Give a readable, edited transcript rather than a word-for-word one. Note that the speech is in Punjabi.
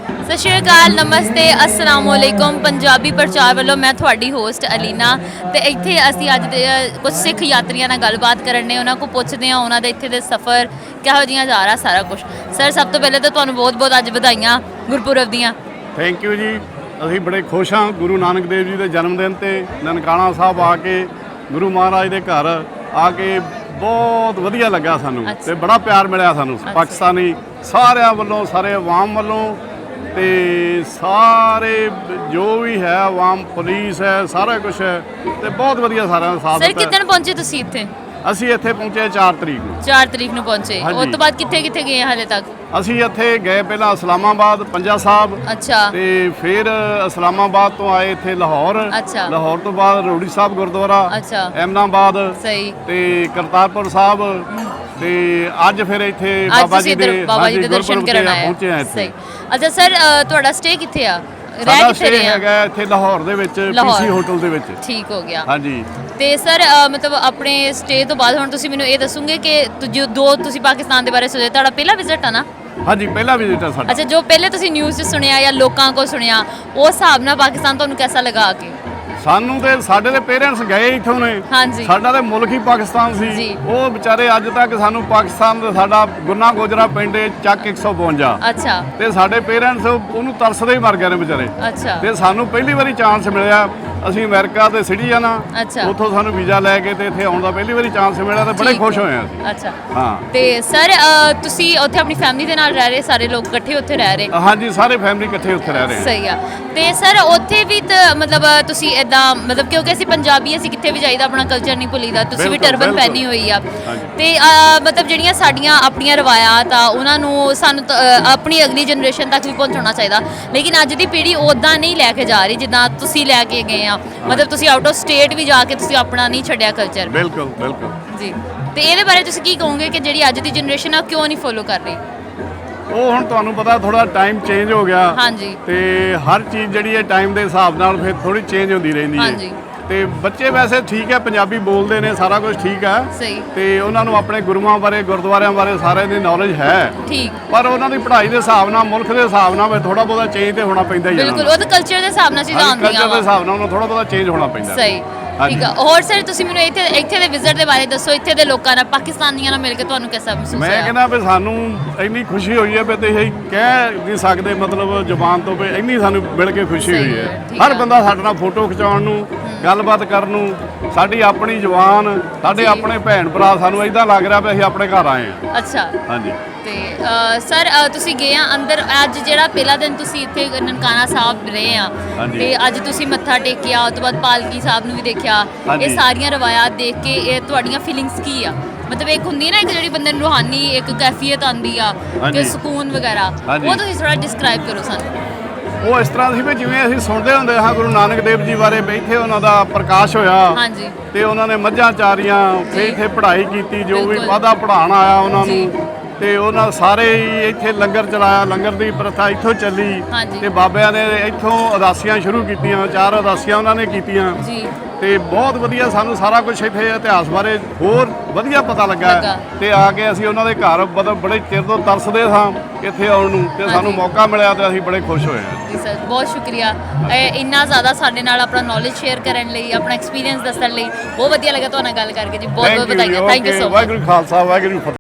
ਸਤਿ ਸ਼੍ਰੀ ਅਕਾਲ, ਨਮਸਤੇ, अस्सलाम वालेकुम। पंजाबी प्रचार वालों मैं थोड़ी होस्ट अलीना ਤੇ ਇੱਥੇ ਅਸੀਂ ਅੱਜ ਦੇ ਕੁਝ ਸਿੱਖ ਯਾਤਰੀਆਂ ਨਾਲ ਗੱਲਬਾਤ ਕਰਨ ਨੇ, ਉਹਨਾਂ ਕੋ ਪੁੱਛਦੇ ਹਾਂ ਉਹਨਾਂ ਦੇ ਇੱਥੇ ਦੇ ਸਫ਼ਰ ਕਿਹੋ ਜਿਹੀਆਂ ਜਾ ਰਿਹਾ ਸਾਰਾ ਕੁਝ। ਸਰ ਸਭ ਤੋਂ ਪਹਿਲੇ ਤਾਂ ਤੁਹਾਨੂੰ ਬਹੁਤ-ਬਹੁਤ ਅੱਜ ਵਧਾਈਆਂ ਗੁਰਪੁਰਬ ਦੀਆਂ। ਥੈਂਕ ਯੂ ਜੀ। ਅਸੀਂ ਬੜੇ ਖੁਸ਼ ਹਾਂ ਗੁਰੂ ਨਾਨਕ ਦੇਵ ਜੀ ਦੇ ਜਨਮ ਦਿਨ ਤੇ ਨਨਕਾਣਾ ਸਾਹਿਬ ਆ ਕੇ ਗੁਰੂ ਮਹਾਰਾਜ ਦੇ ਘਰ ਆ ਕੇ ਬਹੁਤ ਵਧੀਆ ਲੱਗਾ ਸਾਨੂੰ ਤੇ ਬੜਾ ਪਿਆਰ ਮਿਲਿਆ ਸਾਨੂੰ ਪਾਕਿਸਤਾਨੀ ਸਾਰਿਆਂ ਵੱਲੋਂ, ਸਾਰੇ ਆਵਾਮ ਵੱਲੋਂ ਤੇ ਸਾਰੇ ਜੋ ਵੀ ਹੈ ਆਵਾਮ, ਪੁਲਿਸ ਹੈ, ਸਾਰਾ ਕੁਝ ਹੈ ਤੇ ਬਹੁਤ ਵਧੀਆ ਸਾਰਿਆਂ ਦਾ ਸਾਥ ਸਰ ਕਿੱਦਣ ਪਹੁੰਚੇ ਤੁਸੀਂ ਇੱਥੇ? ਅਸੀਂ ਇੱਥੇ ਪਹੁੰਚੇ 4 ਤਰੀਕ ਨੂੰ। 4 ਤਰੀਕ ਨੂੰ ਪਹੁੰਚੇ। ਉਸ ਤੋਂ ਬਾਅਦ ਕਿੱਥੇ ਗਏ ਹਾਲੇ ਤੱਕ? ਅਸੀਂ ਇੱਥੇ ਗਏ ਪਹਿਲਾਂ ਇਸਲਾਮਾਬਾਦ ਪੰਜਾ ਸਾਹਿਬ। ਅੱਛਾ। ਤੇ ਫਿਰ ਇਸਲਾਮਾਬਾਦ ਤੋਂ ਆਏ ਇੱਥੇ ਲਾਹੌਰ। ਅੱਛਾ। ਲਾਹੌਰ ਤੋਂ ਬਾਅਦ ਰੋੜੀ ਸਾਹਿਬ ਗੁਰਦੁਆਰਾ। ਅੱਛਾ। ਐਮਨਾਬਾਦ। ਸਹੀ। ਤੇ ਕਰਤਾਰਪੁਰ ਸਾਹਿਬ ਤੇ ਅੱਜ ਫਿਰ ਇੱਥੇ ਬਾਬਾ ਜੀ ਦੇ ਦਰਸ਼ਨ ਕਰਨ ਆਏ ਪਹੁੰਚੇ ਆ ਇੱਥੇ। ਸਹੀ। ਅੱਛਾ ਸਰ, ਤੁਹਾਡਾ ਸਟੇ ਕਿੱਥੇ ਆ? ਰਹਿ ਕਿੱਥੇ ਰਹੇ ਹੈਗਾ ਇੱਥੇ ਲਾਹੌਰ ਦੇ ਵਿੱਚ, ਪੀਸੀ ਹੋਟਲ ਦੇ ਵਿੱਚ। ਠੀਕ ਹੋ ਗਿਆ। ਹਾਂਜੀ। ਤੇ ਸਰ ਮਤਲਬ ਆਪਣੇ ਸਟੇ ਤੋਂ ਬਾਅਦ ਹੁਣ ਤੁਸੀਂ ਮੈਨੂੰ ਇਹ ਦੱਸੋਗੇ ਕਿ ਜੋ ਤੁਸੀਂ ਪਾਕਿਸਤਾਨ ਦੇ ਬਾਰੇ ਸੋਚਿਆ, ਤੁਹਾਡਾ ਪਹਿਲਾ ਵਿਜ਼ਿਟ ਆ ਨਾ? ਹਾਂਜੀ, ਪਹਿਲਾ ਵਿਜ਼ਿਟ ਆ ਸਾਡਾ। ਅੱਛਾ, ਜੋ ਪਹਿਲੇ ਤੁਸੀਂ ਨਿਊਜ਼ 'ਚ ਸੁਣਿਆ ਜਾਂ ਲੋਕਾਂ ਕੋਲ ਸੁਣਿਆ, ਉਸ ਹਿਸਾਬ ਨਾਲ ਪਾਕਿਸਤਾਨ ਤੁਹਾਨੂੰ ਕਿਹਦਾ ਲੱਗਾ ਆ ਕੇ? ਸਾਨੂੰ ਤੇ ਸਾਡੇ ਦੇ ਪੇਰੈਂਟਸ ਗਏ ਇੱਥੋਂ ਨੇ। ਹਾਂਜੀ। ਸਾਡਾ ਤੇ ਮੁਲਕ ਹੀ ਪਾਕਿਸਤਾਨ ਸੀ। ਉਹ ਵਿਚਾਰੇ ਅੱਜ ਤੱਕ ਸਾਨੂੰ ਪਾਕਿਸਤਾਨ ਦਾ ਸਾਡਾ ਗੁਰਨਾ ਗੋਜਰਾ ਪਿੰਡ ਚੱਕ 152। ਅੱਛਾ। ਤੇ ਸਾਡੇ ਪੇਰੈਂਟਸ ਉਹਨੂੰ ਤਰਸਦੇ ਹੀ ਮਰ ਗਏ ਨੇ ਵਿਚਾਰੇ। ਅੱਛਾ। ਤੇ ਸਾਨੂੰ ਪਹਿਲੀ ਵਾਰੀ ਚਾਂਸ ਮਿਲਿਆ, ਅਸੀਂ ਅਮਰੀਕਾ ਦੇ ਸਿਟੀਜ਼ਨ ਆ। ਅੱਛਾ। ਉੱਥੋਂ ਸਾਨੂੰ ਵੀਜ਼ਾ ਲੈ ਕੇ ਤੇ ਇੱਥੇ ਆਉਣ ਦਾ ਪਹਿਲੀ ਵਾਰੀ ਚਾਂਸ ਮਿਲਿਆ ਤੇ ਬੜੇ ਖੁਸ਼ ਹੋਏ ਅਸੀਂ। ਅੱਛਾ। ਹਾਂ। ਤੇ ਸਰ ਤੁਸੀਂ ਉੱਥੇ ਆਪਣੀ ਫੈਮਿਲੀ ਦੇ ਨਾਲ ਰਹਿ ਰਹੇ, ਸਾਰੇ ਲੋਕ ਇਕੱਠੇ ਉੱਥੇ ਰਹਿ ਰਹੇ? ਹਾਂਜੀ, ਸਾਰੇ ਫੈਮਿਲੀ ਇਕੱਠੇ ਉੱਥੇ ਰਹਿ ਰਹੇ। ਸਹੀ ਆ। ਤੇ ਸਰ ਉੱਥੇ ਵੀ ਮਤਲਬ ਤੁਸੀਂ ਇਦਾਂ ਮਤਲਬ ਕਿਉਂਕਿ ਅਸੀਂ ਪੰਜਾਬੀ, ਅਸੀਂ ਕਿੱਥੇ ਵੀ ਜਾਈਦਾ ਆਪਣਾ ਕਲਚਰ ਨਹੀਂ ਭੁੱਲੀਦਾ। ਤੁਸੀਂ ਵੀ ਟਰਬਨ ਪਹਿਨੀ ਹੋਈ ਆ ਤੇ ਮਤਲਬ ਜਿਹੜੀਆਂ ਸਾਡੀਆਂ ਆਪਣੀਆਂ ਰਵਾਇਤ ਆ ਉਹਨਾਂ ਨੂੰ ਸਾਨੂੰ ਆਪਣੀ ਅਗਲੀ ਜਨਰੇਸ਼ਨ ਤੱਕ ਵੀ ਪਹੁੰਚਾਉਣਾ ਚਾਹੀਦਾ। ਲੇਕਿਨ ਅੱਜ ਦੀ ਪੀੜ੍ਹੀ ਉੱਦਾਂ ਨਹੀਂ ਲੈ ਕੇ ਜਾ ਰਹੀ ਜਿੱਦਾਂ ਤੁਸੀਂ ਲੈ ਕੇ ਗਏ ਆ। ਮਤਲਬ ਤੁਸੀਂ ਆਊਟ ਆਫ ਸਟੇਟ ਵੀ ਜਾ ਕੇ ਤੁਸੀਂ ਆਪਣਾ ਨਹੀਂ ਛੱਡਿਆ ਕਲਚਰ। ਬਿਲਕੁਲ ਬਿਲਕੁਲ ਜੀ। ਤੇ ਇਹਦੇ ਬਾਰੇ ਤੁਸੀਂ ਕੀ ਕਹੋਗੇ ਕਿ ਜਿਹੜੀ ਅੱਜ ਦੀ ਜਨਰੇਸ਼ਨ ਆ ਕਿਉਂ ਨਹੀਂ ਫੋਲੋ ਕਰ ਰਹੀ? ਉਹ ਹੁਣ ਤੁਹਾਨੂੰ ਪਤਾ ਥੋੜਾ ਟਾਈਮ ਚੇਂਜ ਹੋ ਗਿਆ। ਹਾਂਜੀ। ਤੇ ਹਰ ਚੀਜ਼ ਜਿਹੜੀ ਹੈ ਟਾਈਮ ਦੇ ਹਿਸਾਬ ਨਾਲ ਫਿਰ ਥੋੜੀ ਚੇਂਜ ਹੁੰਦੀ ਰਹਿੰਦੀ ਹੈ। ਹਾਂਜੀ। ਤੇ ਬੱਚੇ ਵੈਸੇ ਠੀਕ ਹੈ, ਪੰਜਾਬੀ ਬੋਲਦੇ ਨੇ, ਸਾਰਾ ਕੁਝ ਠੀਕ ਹੈ। ਸਹੀ। ਤੇ ਉਹਨਾਂ ਨੂੰ ਆਪਣੇ ਗੁਰੂਆਂ ਬਾਰੇ, ਗੁਰਦੁਆਰਿਆਂ ਬਾਰੇ ਸਾਰੇ ਦੀ ਨੌਲੇਜ ਹੈ। ਠੀਕ। ਪਰ ਉਹਨਾਂ ਦੀ ਪੜ੍ਹਾਈ ਦੇ ਹਿਸਾਬ ਨਾਲ, ਮੁਲਕ ਦੇ ਹਿਸਾਬ ਨਾਲ ਥੋੜਾ ਬਹੁਤਾ ਚੇਂਜ ਤੇ ਹੋਣਾ ਪੈਂਦਾ ਹੀ ਹੈ। ਬਿਲਕੁਲ, ਉਹ ਤਾਂ ਕਲਚਰ ਦੇ ਹਿਸਾਬ ਨਾਲ ਚੀਜ਼ਾਂ ਆਉਂਦੀਆਂ ਕਲਚਰ ਦੇ ਹਿਸਾਬ ਨਾਲ ਉਹਨਾਂ ਥੋੜਾ ਬਹੁਤਾ ਚੇਂਜ ਹੋਣਾ ਪੈਂਦਾ। ਸਹੀ। ਠੀਕ ਆ। ਹੋਰ ਸਰ ਤੁਸੀਂ ਮੈਨੂੰ ਇੱਥੇ ਦੇ ਵਿਜ਼ਿਟ ਦੇ ਬਾਰੇ ਦੱਸੋ। ਇੱਥੇ ਦੇ ਲੋਕਾਂ ਨਾਲ, ਪਾਕਿਸਤਾਨੀਆਂ ਨਾਲ ਮਿਲ ਕੇ ਤੁਹਾਨੂੰ ਕਿਹਦਾ ਮਹਿਸੂਸ ਹੋਇਆ? ਮੈਂ ਕਹਿੰਦਾ ਵੀ ਸਾਨੂੰ ਇੰਨੀ ਖੁਸ਼ੀ ਹੋਈ ਹੈ ਵੀ ਤੇ ਇਹ ਕਹਿ ਨਹੀਂ ਸਕਦੇ, ਮਤਲਬ ਜ਼ੁਬਾਨ ਤੋਂ ਵੀ ਇੰਨੀ ਸਾਨੂੰ ਮਿਲ ਕੇ ਖੁਸ਼ੀ ਹੋਈ ਹੈ। ਹਰ ਬੰਦਾ ਸਾਡੇ ਨਾਲ ਫੋਟੋ ਖਿਚਾਉਣ ਨੂੰ, ਗੱਲਬਾਤ ਕਰਨ ਨੂੰ, ਸਾਡੀ ਆਪਣੀ ਜ਼ੁਬਾਨ, ਸਾਡੇ ਆਪਣੇ ਭੈਣ ਭਰਾ, ਸਾਨੂੰ ਇਦਾਂ ਲੱਗ ਰਿਹਾ ਵੀ ਅਸੀਂ ਆਪਣੇ ਘਰ ਆਏ ਹਾਂ। ਅੱਛਾ। ਹਾਂਜੀ। ਤੇ ਸਰ ਤੁਸੀਂ ਗਏ ਆ ਅੰਦਰ, ਅੱਜ ਜਿਹੜਾ ਪਹਿਲਾ ਦਿਨ ਤੁਸੀਂ ਇੱਥੇ ਨਨਕਾਣਾ ਸਾਹਿਬ ਰਹੇ ਆ ਤੇ ਅੱਜ ਤੁਸੀਂ ਮੱਥਾ ਟੇਕਿਆ, ਉਸ ਤੋਂ ਬਾਅਦ ਪਾਲਕੀ ਸਾਹਿਬ ਨੂੰ ਵੀ ਦੇਖਿਆ, ਇਹ ਸਾਰੀਆਂ ਰਵਾਇਤ ਦੇਖ ਕੇ ਇਹ ਤੁਹਾਡੀਆਂ ਫੀਲਿੰਗਸ ਕੀ ਆ? ਮਤਲਬ ਇੱਕ ਹੁੰਦੀ ਨਾ ਇੱਕ ਜਿਹੜੀ ਬੰਦੇ ਨੂੰ ਰੂਹਾਨੀ ਇੱਕ ਕੈਫੀਅਤ ਆਉਂਦੀ ਆ ਕਿ ਸਕੂਨ ਵਗੈਰਾ, ਉਹ ਤੁਸੀਂ ਥੋੜਾ ਡਿਸਕ੍ਰਾਈਬ ਕਰੋ ਸਾਨੂੰ। ਉਹ ਇਸ ਤਰ੍ਹਾਂ ਸੀ ਵੀ ਜਿਵੇਂ ਅਸੀਂ ਸੁਣਦੇ ਹੁੰਦੇ ਹਾਂ ਗੁਰੂ ਨਾਨਕ ਦੇਵ ਜੀ ਬਾਰੇ, ਬੈਠੇ ਉਹਨਾਂ ਦਾ ਪ੍ਰਕਾਸ਼ ਹੋਇਆ। ਹਾਂਜੀ। ਤੇ ਉਹਨਾਂ ਨੇ ਮੱਝਾਂ ਚਾਰੀਆਂ, ਫਿਰ ਇੱਥੇ ਪੜ੍ਹਾਈ ਕੀਤੀ, ਜੋ ਵੀ ਵਾਧਾ ਪੜ੍ਹਾਉਣ ਆਇਆ ਉਹਨਾਂ ਨੂੰ, ਤੇ ਉਹਨਾਂ ਸਾਰੇ ਹੀ ਇੱਥੇ ਲੰਗਰ ਚਲਾਇਆ, ਲੰਗਰ ਦੀ ਪ੍ਰਥਾ ਇੱਥੋਂ ਚੱਲੀ। ਤੇ ਬਾਬਿਆਂ ਨੇ ਇੱਥੋਂ ਉਦਾਸੀਆਂ ਸ਼ੁਰੂ ਕੀਤੀਆਂ, 4 ਉਦਾਸੀਆਂ ਉਹਨਾਂ ਨੇ ਕੀਤੀਆਂ। ਜੀ। ਤੇ ਬਹੁਤ ਵਧੀਆ ਸਾਨੂੰ ਸਾਰਾ ਕੁਝ ਇੱਥੇ ਇਤਿਹਾਸ ਬਾਰੇ ਹੋਰ ਵਧੀਆ ਪਤਾ ਲੱਗਾ। ਤੇ ਆ ਕੇ ਅਸੀਂ ਉਹਨਾਂ ਦੇ ਘਰ ਬੜੇ ਚਿਰ ਤੋਂ ਤਰਸਦੇ ਸਾਂ ਇੱਥੇ ਆਉਣ ਨੂੰ, ਤੇ ਸਾਨੂੰ ਮੌਕਾ ਮਿਲਿਆ ਤੇ ਅਸੀਂ ਬੜੇ ਖੁਸ਼ ਹੋਏ ਹਾਂ। ਜੀ ਸਰ, ਬਹੁਤ ਸ਼ੁਕਰੀਆ ਇੰਨਾ ਜ਼ਿਆਦਾ ਸਾਡੇ ਨਾਲ ਆਪਣਾ ਨੌਲੇਜ ਸ਼ੇਅਰ ਕਰਨ ਲਈ, ਆਪਣਾ ਐਕਸਪੀਰੀਅੰਸ ਦੱਸਣ ਲਈ। ਬਹੁਤ ਵਧੀਆ ਲੱਗਾ ਤੁਹਾਡੇ ਨਾਲ ਗੱਲ ਕਰਕੇ ਜੀ। ਬਹੁਤ ਬਹੁਤ ਵਧਾਈਆਂ। Thank you so much. Waheguru Khalsa, Waheguru Fateh.